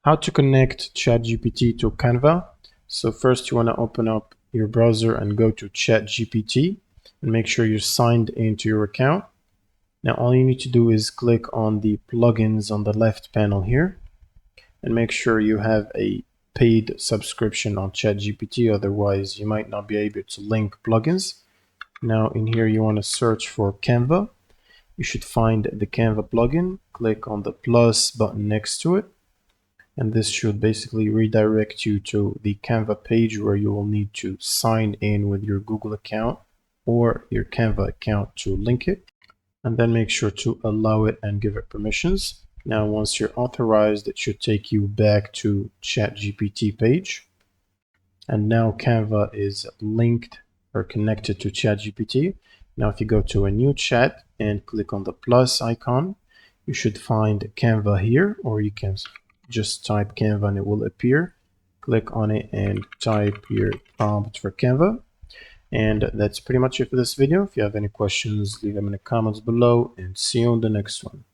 How to connect ChatGPT to Canva. So first you want to open up your browser and go to ChatGPT and make sure you're signed into your account. Now all you need to do is click on the plugins on the left panel here and make sure you have a paid subscription on ChatGPT, otherwise you might not be able to link plugins. Now in here you want to search for Canva. You should find the Canva plugin, click on the plus button next to it, and this should basically redirect you to the Canva page where you will need to sign in with your Google account or your Canva account to link it, and then make sure to allow it and give it permissions. Now once you're authorized, it should take you back to ChatGPT page, and now Canva is linked or connected to ChatGPT. Now if you go to a new chat and click on the plus icon, you should find Canva here, or you can just type Canva and it will appear. Click on it and type your prompt for Canva. And that's pretty much it for this video. If you have any questions, leave them in the comments below, and see you on the next one.